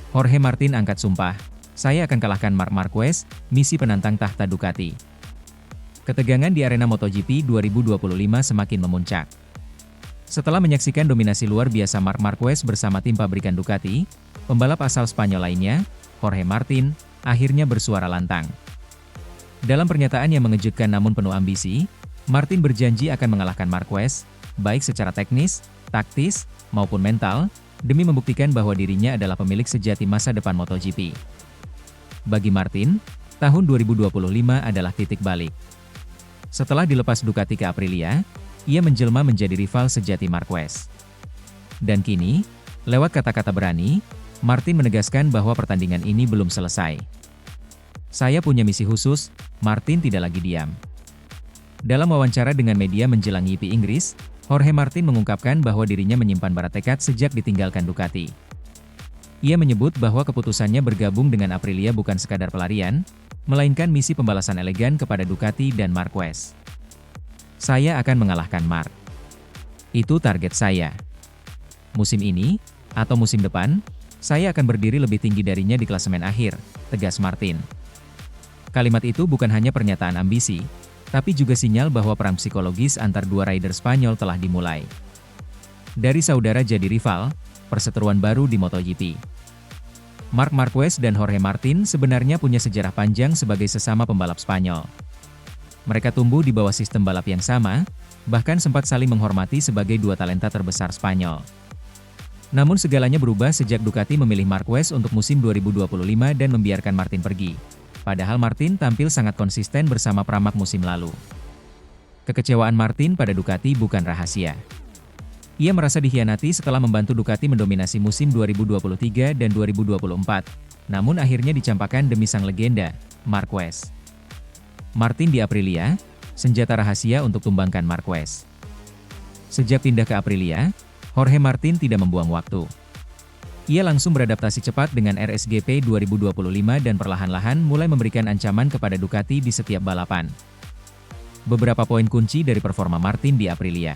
Jorge Martin angkat sumpah, "Saya akan kalahkan Marc Marquez, misi penantang tahta Ducati." Ketegangan di arena MotoGP 2025 semakin memuncak. Setelah menyaksikan dominasi luar biasa Marc Marquez bersama tim pabrikan Ducati, pembalap asal Spanyol lainnya, Jorge Martin, akhirnya bersuara lantang. Dalam pernyataan yang mengejutkan namun penuh ambisi, Martin berjanji akan mengalahkan Marquez, baik secara teknis, taktis, maupun mental, demi membuktikan bahwa dirinya adalah pemilik sejati masa depan MotoGP. Bagi Martin, tahun 2025 adalah titik balik. Setelah dilepas Ducati ke Aprilia, ia menjelma menjadi rival sejati Marquez. Dan kini, lewat kata-kata berani, Martin menegaskan bahwa pertandingan ini belum selesai. "Saya punya misi khusus," Martin tidak lagi diam. Dalam wawancara dengan media menjelang GP Inggris, Jorge Martin mengungkapkan bahwa dirinya menyimpan bara tekad sejak ditinggalkan Ducati. Ia menyebut bahwa keputusannya bergabung dengan Aprilia bukan sekadar pelarian, melainkan misi pembalasan elegan kepada Ducati dan Marquez. "Saya akan mengalahkan Marc. Itu target saya. Musim ini, atau musim depan, saya akan berdiri lebih tinggi darinya di klasemen akhir," tegas Martin. Kalimat itu bukan hanya pernyataan ambisi, tapi juga sinyal bahwa perang psikologis antar dua rider Spanyol telah dimulai. Dari saudara jadi rival, perseteruan baru di MotoGP. Marc Marquez dan Jorge Martin sebenarnya punya sejarah panjang sebagai sesama pembalap Spanyol. Mereka tumbuh di bawah sistem balap yang sama, bahkan sempat saling menghormati sebagai dua talenta terbesar Spanyol. Namun segalanya berubah sejak Ducati memilih Marquez untuk musim 2025 dan membiarkan Martin pergi. Padahal Martin tampil sangat konsisten bersama Pramac musim lalu. Kekecewaan Martin pada Ducati bukan rahasia. Ia merasa dikhianati setelah membantu Ducati mendominasi musim 2023 dan 2024, namun akhirnya dicampakkan demi sang legenda, Marquez. Martin di Aprilia, senjata rahasia untuk tumbangkan Marquez. Sejak pindah ke Aprilia, Jorge Martin tidak membuang waktu. Ia langsung beradaptasi cepat dengan RSGP 2025 dan perlahan-lahan mulai memberikan ancaman kepada Ducati di setiap balapan. Beberapa poin kunci dari performa Martin di Aprilia.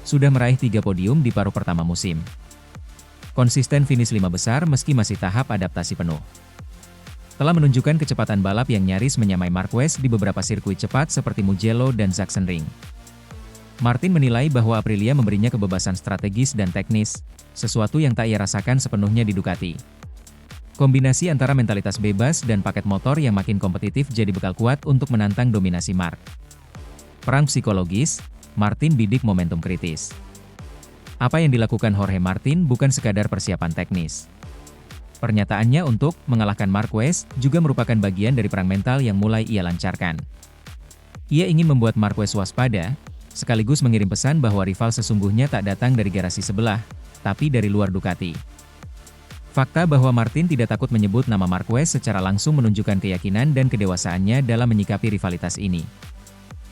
Sudah meraih 3 podium di paruh pertama musim. Konsisten finish 5 besar meski masih tahap adaptasi penuh. Telah menunjukkan kecepatan balap yang nyaris menyamai Marquez di beberapa sirkuit cepat seperti Mugello dan Sachsenring. Martin menilai bahwa Aprilia memberinya kebebasan strategis dan teknis, sesuatu yang tak ia rasakan sepenuhnya di Ducati. Kombinasi antara mentalitas bebas dan paket motor yang makin kompetitif jadi bekal kuat untuk menantang dominasi Marc. Perang psikologis, Martin bidik momentum kritis. Apa yang dilakukan Jorge Martin bukan sekadar persiapan teknis. Pernyataannya untuk mengalahkan Marquez juga merupakan bagian dari perang mental yang mulai ia lancarkan. Ia ingin membuat Marquez waspada, sekaligus mengirim pesan bahwa rival sesungguhnya tak datang dari garasi sebelah, tapi dari luar Ducati. Fakta bahwa Martin tidak takut menyebut nama Marquez secara langsung menunjukkan keyakinan dan kedewasaannya dalam menyikapi rivalitas ini.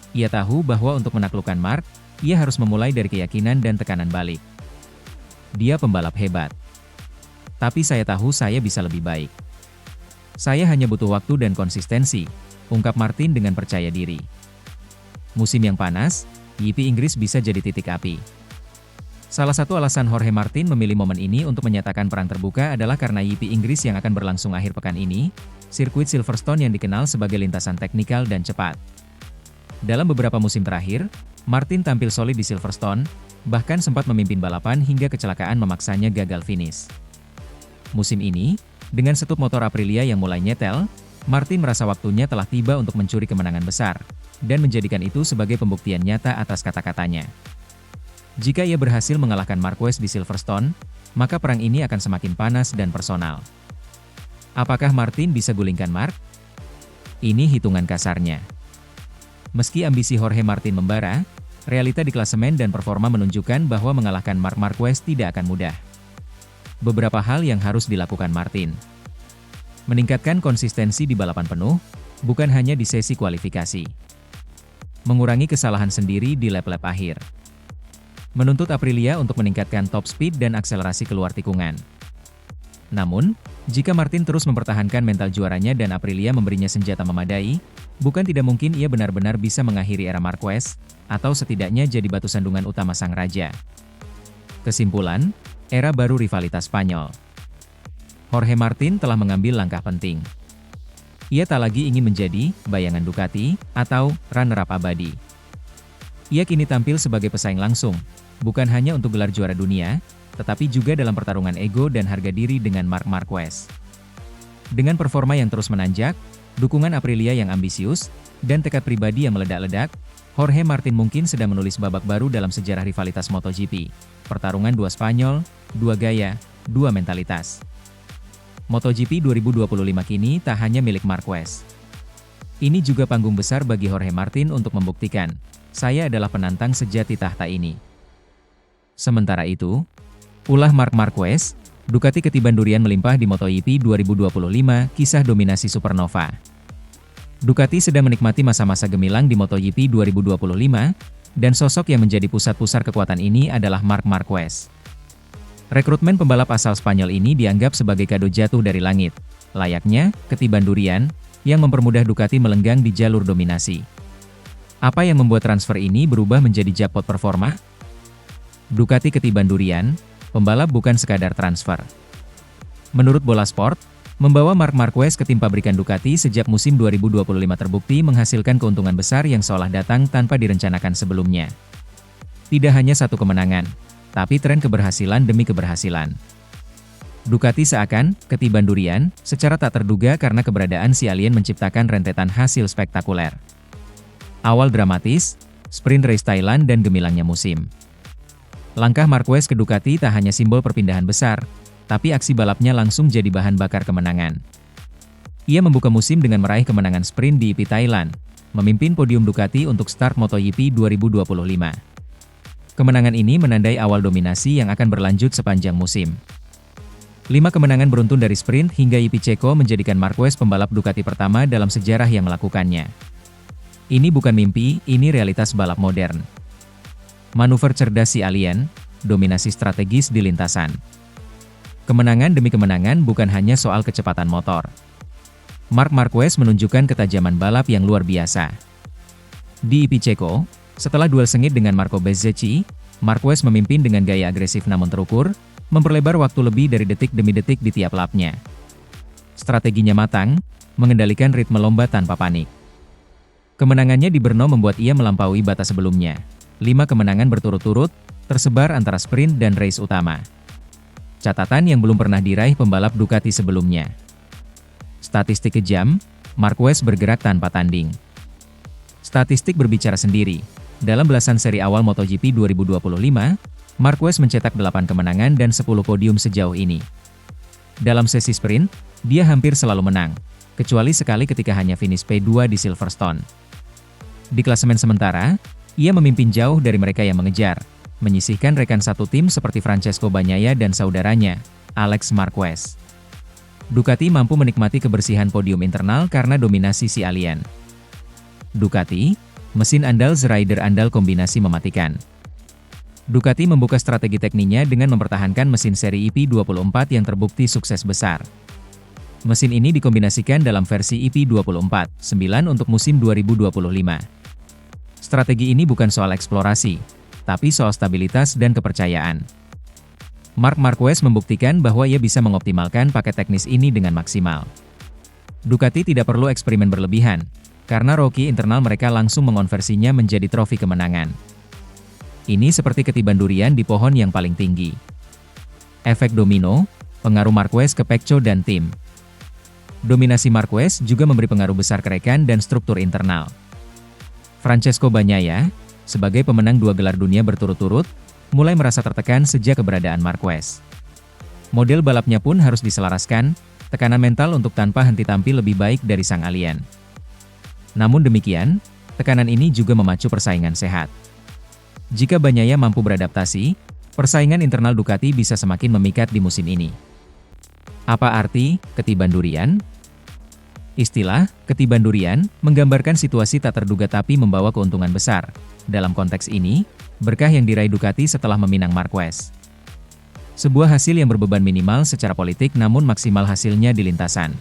Ia tahu bahwa untuk menaklukkan Marc, ia harus memulai dari keyakinan dan tekanan balik. "Dia pembalap hebat. Tapi saya tahu saya bisa lebih baik. Saya hanya butuh waktu dan konsistensi," ungkap Martin dengan percaya diri. Musim yang panas, GP Inggris bisa jadi titik api. Salah satu alasan Jorge Martin memilih momen ini untuk menyatakan perang terbuka adalah karena GP Inggris yang akan berlangsung akhir pekan ini, sirkuit Silverstone yang dikenal sebagai lintasan teknikal dan cepat. Dalam beberapa musim terakhir, Martin tampil solid di Silverstone, bahkan sempat memimpin balapan hingga kecelakaan memaksanya gagal finish. Musim ini, dengan setup motor Aprilia yang mulai nyetel, Martin merasa waktunya telah tiba untuk mencuri kemenangan besar, dan menjadikan itu sebagai pembuktian nyata atas kata-katanya. Jika ia berhasil mengalahkan Marquez di Silverstone, maka perang ini akan semakin panas dan personal. Apakah Martin bisa gulingkan Marc? Ini hitungan kasarnya. Meski ambisi Jorge Martin membara, realita di klasemen dan performa menunjukkan bahwa mengalahkan Marc Marquez tidak akan mudah. Beberapa hal yang harus dilakukan Martin. Meningkatkan konsistensi di balapan penuh, bukan hanya di sesi kualifikasi. Mengurangi kesalahan sendiri di lap-lap akhir. Menuntut Aprilia untuk meningkatkan top speed dan akselerasi keluar tikungan. Namun, jika Martin terus mempertahankan mental juaranya dan Aprilia memberinya senjata memadai, bukan tidak mungkin ia benar-benar bisa mengakhiri era Marquez, atau setidaknya jadi batu sandungan utama sang raja. Kesimpulan, era baru rivalitas Spanyol. Jorge Martin telah mengambil langkah penting. Ia tak lagi ingin menjadi bayangan Ducati atau runner-up abadi. Ia kini tampil sebagai pesaing langsung, bukan hanya untuk gelar juara dunia, tetapi juga dalam pertarungan ego dan harga diri dengan Marc Marquez. Dengan performa yang terus menanjak, dukungan Aprilia yang ambisius, dan tekad pribadi yang meledak-ledak, Jorge Martin mungkin sedang menulis babak baru dalam sejarah rivalitas MotoGP. Pertarungan dua Spanyol, dua gaya, dua mentalitas. MotoGP 2025 kini tak hanya milik Marquez. Ini juga panggung besar bagi Jorge Martin untuk membuktikan, saya adalah penantang sejati tahta ini. Sementara itu, ulah Marc Marquez, Ducati ketiban durian melimpah di MotoGP 2025, kisah dominasi Supernova. Ducati sedang menikmati masa-masa gemilang di MotoGP 2025, dan sosok yang menjadi pusat-pusar kekuatan ini adalah Marc Marquez. Rekrutmen pembalap asal Spanyol ini dianggap sebagai kado jatuh dari langit, layaknya ketiban durian, yang mempermudah Ducati melenggang di jalur dominasi. Apa yang membuat transfer ini berubah menjadi jackpot performa? Ducati ketiban durian, pembalap bukan sekadar transfer. Menurut Bola Sport, membawa Marc Marquez ke tim pabrikan Ducati sejak musim 2025 terbukti menghasilkan keuntungan besar yang seolah datang tanpa direncanakan sebelumnya. Tidak hanya satu kemenangan, tapi tren keberhasilan demi keberhasilan. Ducati seakan ketiban durian, secara tak terduga karena keberadaan si alien menciptakan rentetan hasil spektakuler. Awal dramatis, sprint race Thailand dan gemilangnya musim. Langkah Marquez ke Ducati tak hanya simbol perpindahan besar, tapi aksi balapnya langsung jadi bahan bakar kemenangan. Ia membuka musim dengan meraih kemenangan sprint di IP Thailand, memimpin podium Ducati untuk start MotoGP 2025. Kemenangan ini menandai awal dominasi yang akan berlanjut sepanjang musim. 5 kemenangan beruntun dari sprint hingga IP Ceko menjadikan Marquez pembalap Ducati pertama dalam sejarah yang melakukannya. Ini bukan mimpi, ini realitas balap modern. Manuver cerdas si alien, dominasi strategis di lintasan. Kemenangan demi kemenangan bukan hanya soal kecepatan motor. Marc Marquez menunjukkan ketajaman balap yang luar biasa. Di IP Ceko, setelah duel sengit dengan Marco Bezzecchi, Marquez memimpin dengan gaya agresif namun terukur, memperlebar waktu lebih dari detik demi detik di tiap lapnya. Strateginya matang, mengendalikan ritme lomba tanpa panik. Kemenangannya di Brno membuat ia melampaui batas sebelumnya. 5 kemenangan berturut-turut, tersebar antara sprint dan race utama. Catatan yang belum pernah diraih pembalap Ducati sebelumnya. Statistik kejam, Marquez bergerak tanpa tanding. Statistik berbicara sendiri. Dalam belasan seri awal MotoGP 2025, Marquez mencetak 8 kemenangan dan 10 podium sejauh ini. Dalam sesi sprint, dia hampir selalu menang, kecuali sekali ketika hanya finish P2 di Silverstone. Di klasemen sementara, ia memimpin jauh dari mereka yang mengejar, menyisihkan rekan satu tim seperti Francesco Bagnaia dan saudaranya, Alex Marquez. Ducati mampu menikmati kebersihan podium internal karena dominasi si alien. Ducati, mesin andal rider andal kombinasi mematikan. Ducati membuka strategi tekniknya dengan mempertahankan mesin seri IP24 yang terbukti sukses besar. Mesin ini dikombinasikan dalam versi IP24, 9 untuk musim 2025. Strategi ini bukan soal eksplorasi, tapi soal stabilitas dan kepercayaan. Marc Marquez membuktikan bahwa ia bisa mengoptimalkan paket teknis ini dengan maksimal. Ducati tidak perlu eksperimen berlebihan, karena roki internal mereka langsung mengonversinya menjadi trofi kemenangan. Ini seperti ketiban durian di pohon yang paling tinggi. Efek domino, pengaruh Marquez ke Pecco dan tim. Dominasi Marquez juga memberi pengaruh besar ke rekan dan struktur internal. Francesco Bagnaia, sebagai pemenang 2 gelar dunia berturut-turut, mulai merasa tertekan sejak keberadaan Marquez. Model balapnya pun harus diselaraskan, tekanan mental untuk tanpa henti tampil lebih baik dari sang alien. Namun demikian, tekanan ini juga memacu persaingan sehat. Jika Bagnaia mampu beradaptasi, persaingan internal Ducati bisa semakin memikat di musim ini. Apa arti ketiban durian? Istilah ketiban durian menggambarkan situasi tak terduga tapi membawa keuntungan besar. Dalam konteks ini, berkah yang diraih Ducati setelah meminang Marquez. Sebuah hasil yang berbeban minimal secara politik namun maksimal hasilnya di lintasan.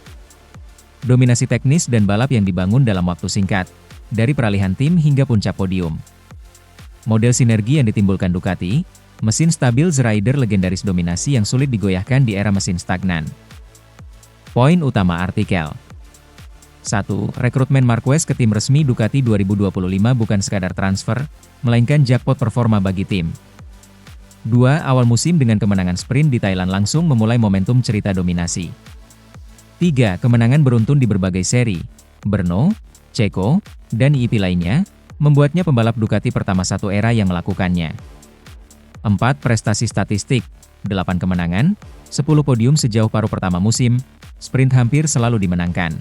Dominasi teknis dan balap yang dibangun dalam waktu singkat, dari peralihan tim hingga puncak podium. Model sinergi yang ditimbulkan Ducati, mesin stabil rider legendaris dominasi yang sulit digoyahkan di era mesin stagnan. Poin utama artikel. 1. Rekrutmen Marquez ke tim resmi Ducati 2025 bukan sekadar transfer, melainkan jackpot performa bagi tim. 2. Awal musim dengan kemenangan sprint di Thailand langsung memulai momentum cerita dominasi. 3. Kemenangan beruntun di berbagai seri, Brno, Ceko, dan IP lainnya, membuatnya pembalap Ducati pertama satu era yang melakukannya. 4. Prestasi statistik, 8 kemenangan, 10 podium sejauh paruh pertama musim, sprint hampir selalu dimenangkan.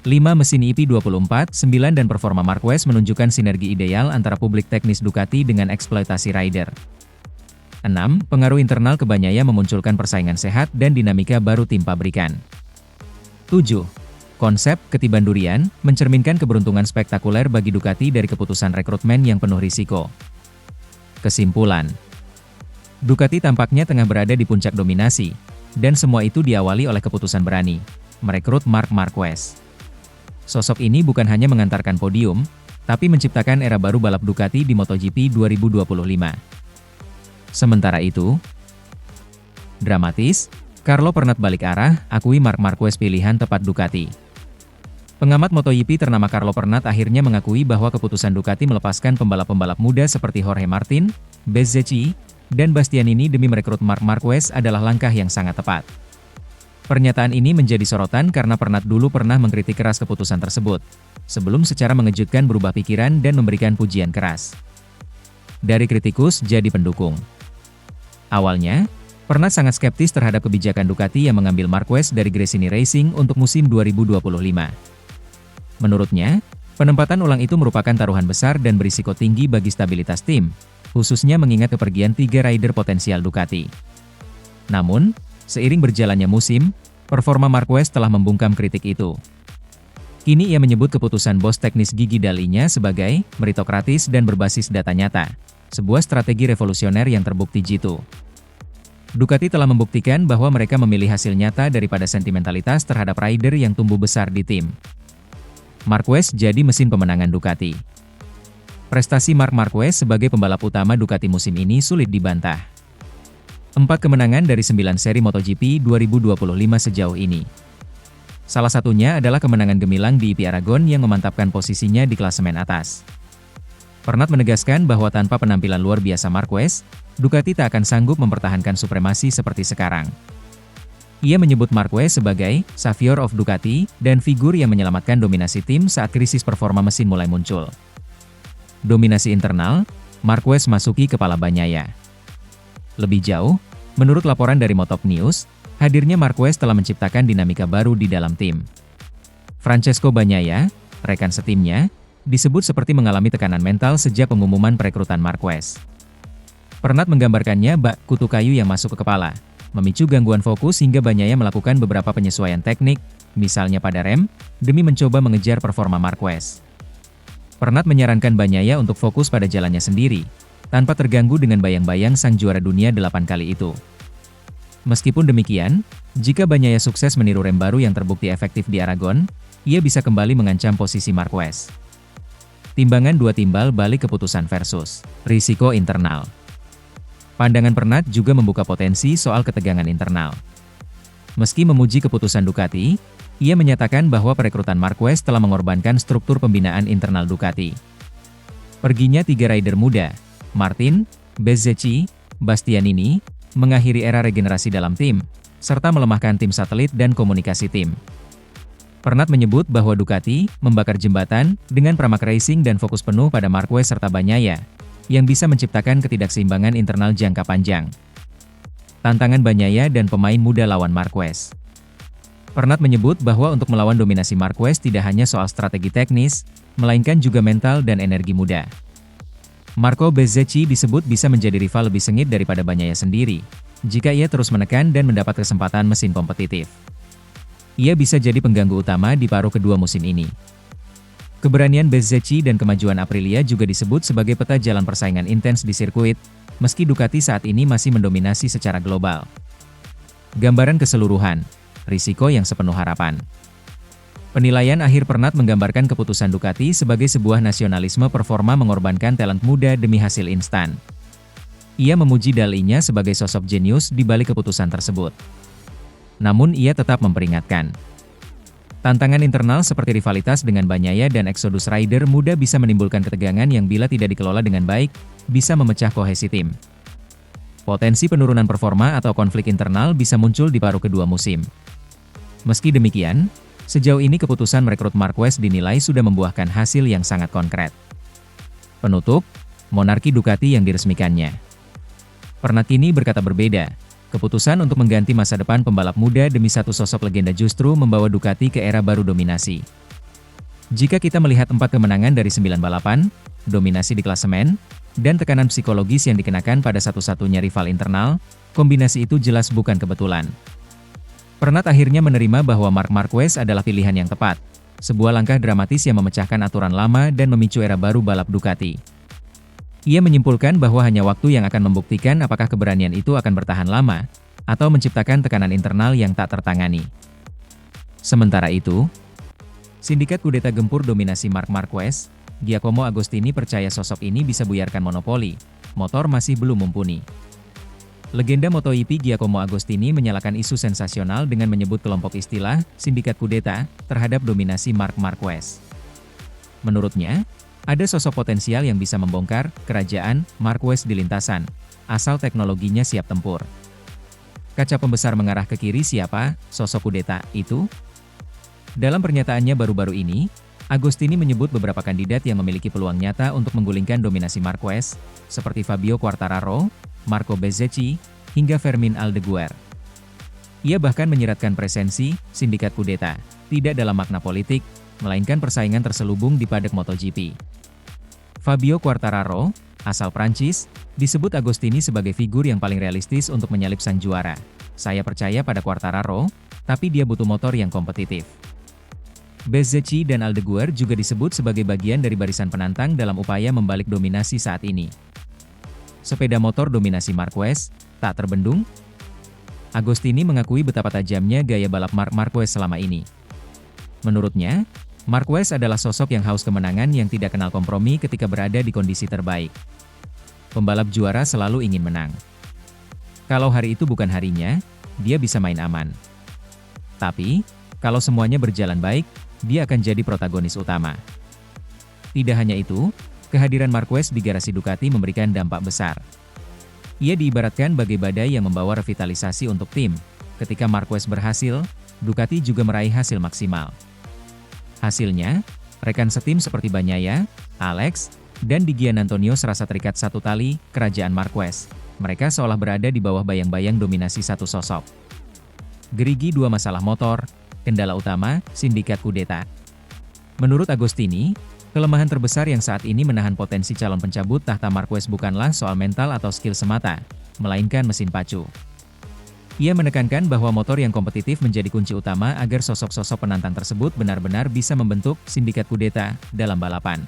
5. Mesin IP24, 9 dan performa Marquez menunjukkan sinergi ideal antara publik teknis Ducati dengan eksploitasi rider. 6. Pengaruh internal ke Bagnaia memunculkan persaingan sehat dan dinamika baru tim pabrikan. 7. Konsep ketiban durian mencerminkan keberuntungan spektakuler bagi Ducati dari keputusan rekrutmen yang penuh risiko. Kesimpulan. Ducati tampaknya tengah berada di puncak dominasi, dan semua itu diawali oleh keputusan berani, merekrut Marc Marquez. Sosok ini bukan hanya mengantarkan podium, tapi menciptakan era baru balap Ducati di MotoGP 2025. Sementara itu, dramatis, Carlo Pernat balik arah, akui Marc Marquez pilihan tepat Ducati. Pengamat MotoGP ternama Carlo Pernat akhirnya mengakui bahwa keputusan Ducati melepaskan pembalap-pembalap muda seperti Jorge Martin, Bezzecchi, dan Bastianini demi merekrut Marc Marquez adalah langkah yang sangat tepat. Pernyataan ini menjadi sorotan karena Pernat dulu pernah mengkritik keras keputusan tersebut, sebelum secara mengejutkan berubah pikiran dan memberikan pujian keras. Dari kritikus jadi pendukung. Awalnya, Pernat sangat skeptis terhadap kebijakan Ducati yang mengambil Marquez dari Gresini Racing untuk musim 2025. Menurutnya, penempatan ulang itu merupakan taruhan besar dan berisiko tinggi bagi stabilitas tim, khususnya mengingat kepergian 3 rider potensial Ducati. Namun, seiring berjalannya musim, performa Marquez telah membungkam kritik itu. Kini ia menyebut keputusan bos teknis Gigi Dalinya sebagai meritokratis dan berbasis data nyata, sebuah strategi revolusioner yang terbukti jitu. Ducati telah membuktikan bahwa mereka memilih hasil nyata daripada sentimentalitas terhadap rider yang tumbuh besar di tim. Marquez jadi mesin pemenangan Ducati. Prestasi Marc Marquez sebagai pembalap utama Ducati musim ini sulit dibantah. 4 kemenangan dari 9 seri MotoGP 2025 sejauh ini. Salah satunya adalah kemenangan gemilang di IP Aragon yang memantapkan posisinya di klasemen atas. Pernat menegaskan bahwa tanpa penampilan luar biasa Marquez, Ducati tak akan sanggup mempertahankan supremasi seperti sekarang. Ia menyebut Marquez sebagai savior of Ducati dan figur yang menyelamatkan dominasi tim saat krisis performa mesin mulai muncul. Dominasi internal, Marquez masuki kepala Bagnaia. Lebih jauh, menurut laporan dari Motop News, hadirnya Marquez telah menciptakan dinamika baru di dalam tim. Francesco Bagnaia, rekan setimnya, disebut seperti mengalami tekanan mental sejak pengumuman perekrutan Marquez. Pernat menggambarkannya bak kutu kayu yang masuk ke kepala, memicu gangguan fokus hingga Bagnaia melakukan beberapa penyesuaian teknik, misalnya pada rem, demi mencoba mengejar performa Marquez. Pernat menyarankan Bagnaia untuk fokus pada jalannya sendiri, tanpa terganggu dengan bayang-bayang sang juara dunia 8 kali itu. Meskipun demikian, jika Bagnaia sukses meniru rem baru yang terbukti efektif di Aragon, ia bisa kembali mengancam posisi Marquez. Timbangan 2 timbal balik keputusan versus risiko internal. Pandangan Pernat juga membuka potensi soal ketegangan internal. Meski memuji keputusan Ducati, ia menyatakan bahwa perekrutan Marquez telah mengorbankan struktur pembinaan internal Ducati. Perginya 3 rider muda, Martin, Bezzecchi, Bastianini, mengakhiri era regenerasi dalam tim, serta melemahkan tim satelit dan komunikasi tim. Pernat menyebut bahwa Ducati membakar jembatan dengan Pramac Racing dan fokus penuh pada Marquez serta Bagnaia, yang bisa menciptakan ketidakseimbangan internal jangka panjang. Tantangan Bagnaia dan pemain muda lawan Marquez. Pernat menyebut bahwa untuk melawan dominasi Marquez tidak hanya soal strategi teknis, melainkan juga mental dan energi muda. Marco Bezzecchi disebut bisa menjadi rival lebih sengit daripada Bagnaia sendiri, jika ia terus menekan dan mendapat kesempatan mesin kompetitif. Ia bisa jadi pengganggu utama di paruh kedua musim ini. Keberanian Bezzecchi dan kemajuan Aprilia juga disebut sebagai peta jalan persaingan intens di sirkuit, meski Ducati saat ini masih mendominasi secara global. Gambaran keseluruhan, risiko yang sepenuh harapan. Penilaian akhir Pernat menggambarkan keputusan Ducati sebagai sebuah nasionalisme performa mengorbankan talent muda demi hasil instan. Ia memuji Dalinya sebagai sosok jenius di balik keputusan tersebut. Namun ia tetap memperingatkan. Tantangan internal seperti rivalitas dengan Bagnaia dan Exodus Rider mudah bisa menimbulkan ketegangan yang bila tidak dikelola dengan baik, bisa memecah kohesi tim. Potensi penurunan performa atau konflik internal bisa muncul di paruh kedua musim. Meski demikian, sejauh ini keputusan merekrut Marquez dinilai sudah membuahkan hasil yang sangat konkret. Penutup, monarki Ducati yang diresmikannya. Pernatini berkata berbeda, keputusan untuk mengganti masa depan pembalap muda demi satu sosok legenda justru membawa Ducati ke era baru dominasi. Jika kita melihat 4 kemenangan dari 9 balapan, dominasi di klasemen, dan tekanan psikologis yang dikenakan pada satu-satunya rival internal, kombinasi itu jelas bukan kebetulan. Pernat akhirnya menerima bahwa Marc Marquez adalah pilihan yang tepat, sebuah langkah dramatis yang memecahkan aturan lama dan memicu era baru balap Ducati. Ia menyimpulkan bahwa hanya waktu yang akan membuktikan apakah keberanian itu akan bertahan lama, atau menciptakan tekanan internal yang tak tertangani. Sementara itu, sindikat kudeta gempur dominasi Marc Marquez, Giacomo Agostini percaya sosok ini bisa buyarkan monopoli, motor masih belum mumpuni. Legenda MotoGP Giacomo Agostini menyalakan isu sensasional dengan menyebut kelompok istilah sindikat kudeta terhadap dominasi Marc Marquez. Menurutnya, ada sosok potensial yang bisa membongkar kerajaan Marquez di lintasan, asal teknologinya siap tempur. Kaca pembesar mengarah ke kiri siapa, sosok kudeta itu? Dalam pernyataannya baru-baru ini, Agostini menyebut beberapa kandidat yang memiliki peluang nyata untuk menggulingkan dominasi Marquez, seperti Fabio Quartararo, Marco Bezzecchi, hingga Fermin Aldeguer. Ia bahkan menyiratkan presensi sindikat kudeta, tidak dalam makna politik, melainkan persaingan terselubung di paddock MotoGP. Fabio Quartararo, asal Prancis, disebut Agostini sebagai figur yang paling realistis untuk menyalip sang juara. Saya percaya pada Quartararo, tapi dia butuh motor yang kompetitif. Bezzecchi dan Aldeguer juga disebut sebagai bagian dari barisan penantang dalam upaya membalik dominasi saat ini. Sepeda motor dominasi Marquez, tak terbendung? Agostini mengakui betapa tajamnya gaya balap Marc Marquez selama ini. Menurutnya, Marquez adalah sosok yang haus kemenangan yang tidak kenal kompromi ketika berada di kondisi terbaik. Pembalap juara selalu ingin menang. Kalau hari itu bukan harinya, dia bisa main aman. Tapi, kalau semuanya berjalan baik, dia akan jadi protagonis utama. Tidak hanya itu, kehadiran Marquez di garasi Ducati memberikan dampak besar. Ia diibaratkan bagai badai yang membawa revitalisasi untuk tim. Ketika Marquez berhasil, Ducati juga meraih hasil maksimal. Hasilnya, rekan setim seperti Bagnaia, Alex, dan Di Giannantonio serasa terikat satu tali, kerajaan Marquez. Mereka seolah berada di bawah bayang-bayang dominasi satu sosok. Gerigi dua masalah motor, kendala utama, sindikat kudeta. Menurut Agostini, kelemahan terbesar yang saat ini menahan potensi calon pencabut tahta Marquez bukanlah soal mental atau skill semata, melainkan mesin pacu. Ia menekankan bahwa motor yang kompetitif menjadi kunci utama agar sosok-sosok penantang tersebut benar-benar bisa membentuk sindikat kudeta dalam balapan.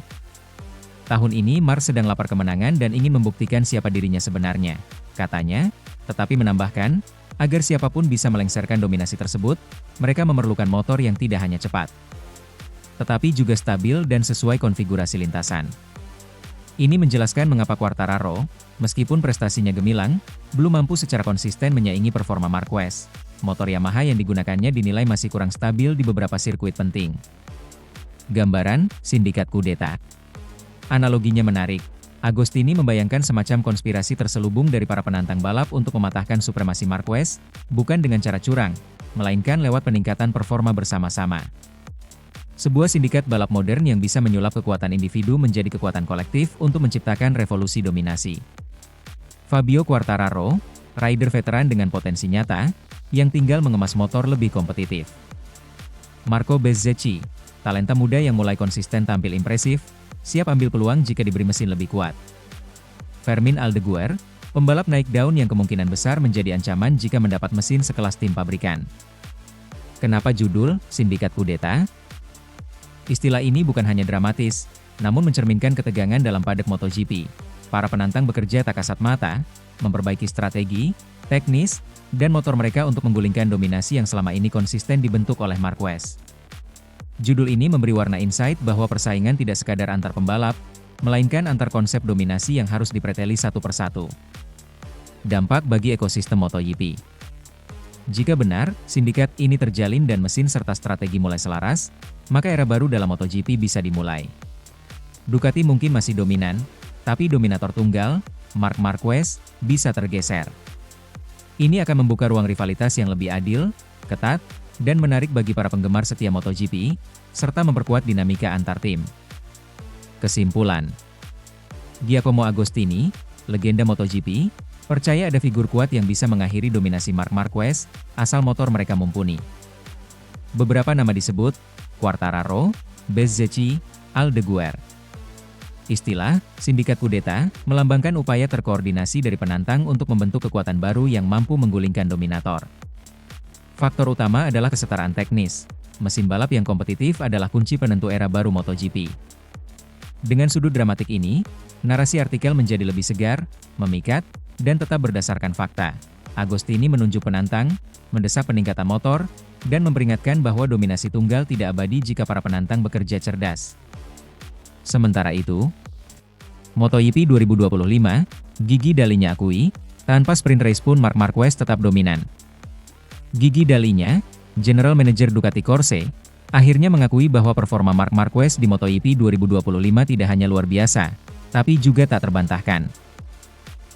Tahun ini Marc sedang lapar kemenangan dan ingin membuktikan siapa dirinya sebenarnya, katanya, tetapi menambahkan, agar siapapun bisa melengsarkan dominasi tersebut, mereka memerlukan motor yang tidak hanya cepat, tetapi juga stabil dan sesuai konfigurasi lintasan. Ini menjelaskan mengapa Quartararo, meskipun prestasinya gemilang, belum mampu secara konsisten menyaingi performa Marquez. Motor Yamaha yang digunakannya dinilai masih kurang stabil di beberapa sirkuit penting. Gambaran, sindikat kudeta. Analoginya menarik. Agostini membayangkan semacam konspirasi terselubung dari para penantang balap untuk mematahkan supremasi Marquez, bukan dengan cara curang, melainkan lewat peningkatan performa bersama-sama. Sebuah sindikat balap modern yang bisa menyulap kekuatan individu menjadi kekuatan kolektif untuk menciptakan revolusi dominasi. Fabio Quartararo, rider veteran dengan potensi nyata, yang tinggal mengemas motor lebih kompetitif. Marco Bezzecchi, talenta muda yang mulai konsisten tampil impresif, siap ambil peluang jika diberi mesin lebih kuat. Fermin Aldeguer, pembalap naik daun yang kemungkinan besar menjadi ancaman jika mendapat mesin sekelas tim pabrikan. Kenapa judul Sindikat Kudeta? Istilah ini bukan hanya dramatis, namun mencerminkan ketegangan dalam paddock MotoGP. Para penantang bekerja tak kasat mata, memperbaiki strategi, teknis, dan motor mereka untuk menggulingkan dominasi yang selama ini konsisten dibentuk oleh Marquez. Judul ini memberi warna insight bahwa persaingan tidak sekadar antar pembalap, melainkan antar konsep dominasi yang harus dipreteli satu persatu. Dampak bagi ekosistem MotoGP. Jika benar, sindikat ini terjalin dan mesin serta strategi mulai selaras, maka era baru dalam MotoGP bisa dimulai. Ducati mungkin masih dominan, tapi dominator tunggal, Marc Marquez, bisa tergeser. Ini akan membuka ruang rivalitas yang lebih adil, ketat, dan menarik bagi para penggemar setia MotoGP, serta memperkuat dinamika antar tim. Kesimpulan: Giacomo Agostini, legenda MotoGP, percaya ada figur kuat yang bisa mengakhiri dominasi Marc Marquez, asal motor mereka mumpuni. Beberapa nama disebut: Quartararo, Bezzecchi, Aldeguer. Istilah sindikat kudeta melambangkan upaya terkoordinasi dari penantang untuk membentuk kekuatan baru yang mampu menggulingkan dominator. Faktor utama adalah kesetaraan teknis. Mesin balap yang kompetitif adalah kunci penentu era baru MotoGP. Dengan sudut dramatik ini, narasi artikel menjadi lebih segar, memikat, dan tetap berdasarkan fakta. Agostini menunjuk penantang, mendesak peningkatan motor, dan memperingatkan bahwa dominasi tunggal tidak abadi jika para penantang bekerja cerdas. Sementara itu, MotoGP 2025, Gigi Dalinya akui, tanpa sprint race pun Marc Marquez tetap dominan. Gigi Dalinya, General Manager Ducati Corse, akhirnya mengakui bahwa performa Marc Marquez di MotoGP 2025 tidak hanya luar biasa, tapi juga tak terbantahkan.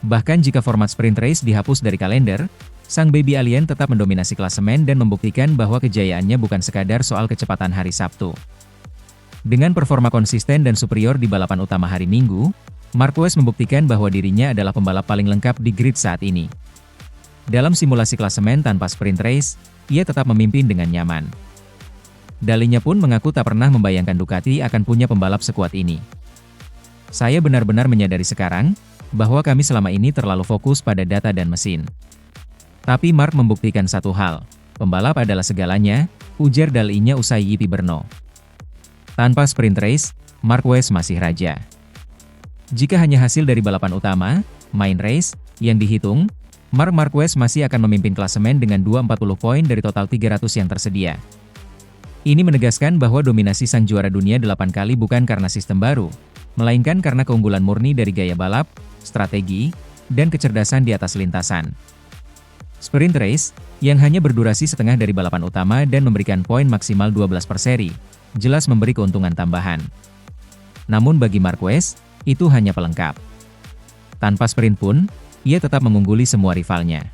Bahkan jika format sprint race dihapus dari kalender, sang baby alien tetap mendominasi klasemen dan membuktikan bahwa kejayaannya bukan sekadar soal kecepatan hari Sabtu. Dengan performa konsisten dan superior di balapan utama hari Minggu, Marquez membuktikan bahwa dirinya adalah pembalap paling lengkap di grid saat ini. Dalam simulasi klasemen tanpa sprint race, ia tetap memimpin dengan nyaman. Dalinya pun mengaku tak pernah membayangkan Ducati akan punya pembalap sekuat ini. Saya benar-benar menyadari sekarang, bahwa kami selama ini terlalu fokus pada data dan mesin. Tapi Marc membuktikan satu hal, pembalap adalah segalanya, ujar Dalinya usai GP Brno. Tanpa sprint race, Marquez masih raja. Jika hanya hasil dari balapan utama, main race, yang dihitung, Marc Marquez masih akan memimpin klasemen dengan 240 poin dari total 300 yang tersedia. Ini menegaskan bahwa dominasi sang juara dunia 8 kali bukan karena sistem baru, melainkan karena keunggulan murni dari gaya balap, strategi, dan kecerdasan di atas lintasan. Sprint race, yang hanya berdurasi setengah dari balapan utama dan memberikan poin maksimal 12 per seri, jelas memberi keuntungan tambahan. Namun bagi Marquez, itu hanya pelengkap. Tanpa sprint pun, ia tetap mengungguli semua rivalnya.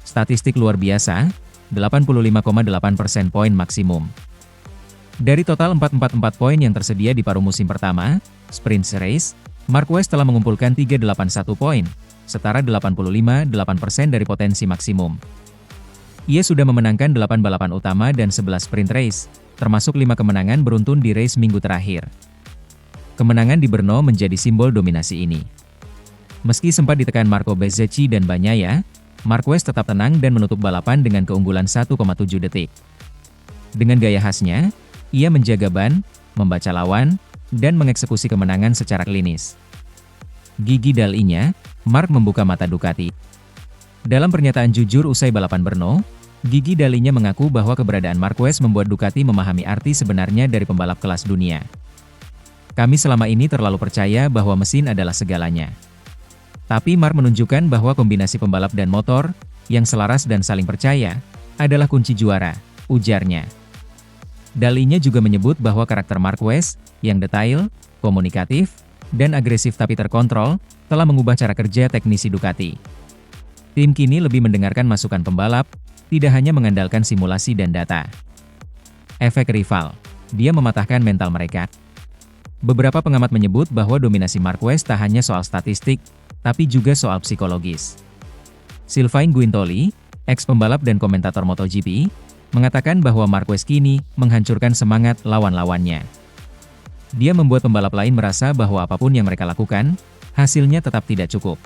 Statistik luar biasa, 85,8% poin maksimum. Dari total 444 poin yang tersedia di paruh musim pertama, sprint race, Marquez telah mengumpulkan 381 poin, setara 85,8% dari potensi maksimum. Ia sudah memenangkan 8 balapan utama dan 11 sprint race, termasuk 5 kemenangan beruntun di race minggu terakhir. Kemenangan di Brno menjadi simbol dominasi ini. Meski sempat ditekan Marco Bezzecchi dan Bagnaia, Marquez tetap tenang dan menutup balapan dengan keunggulan 1,7 detik. Dengan gaya khasnya, ia menjaga ban, membaca lawan, dan mengeksekusi kemenangan secara klinis. Gigi Dalinya, Marc membuka mata Ducati. Dalam pernyataan jujur usai balapan Brno, Gigi Dalinya mengaku bahwa keberadaan Marquez membuat Ducati memahami arti sebenarnya dari pembalap kelas dunia. Kami selama ini terlalu percaya bahwa mesin adalah segalanya. Tapi Marc menunjukkan bahwa kombinasi pembalap dan motor, yang selaras dan saling percaya, adalah kunci juara, ujarnya. Dalinya juga menyebut bahwa karakter Marquez, yang detail, komunikatif, dan agresif tapi terkontrol, telah mengubah cara kerja teknisi Ducati. Tim kini lebih mendengarkan masukan pembalap, tidak hanya mengandalkan simulasi dan data. Efek rival, dia mematahkan mental mereka. Beberapa pengamat menyebut bahwa dominasi Marquez tak hanya soal statistik, tapi juga soal psikologis. Sylvain Guintoli, ex-pembalap dan komentator MotoGP, mengatakan bahwa Marquez kini menghancurkan semangat lawan-lawannya. Dia membuat pembalap lain merasa bahwa apapun yang mereka lakukan, hasilnya tetap tidak cukup.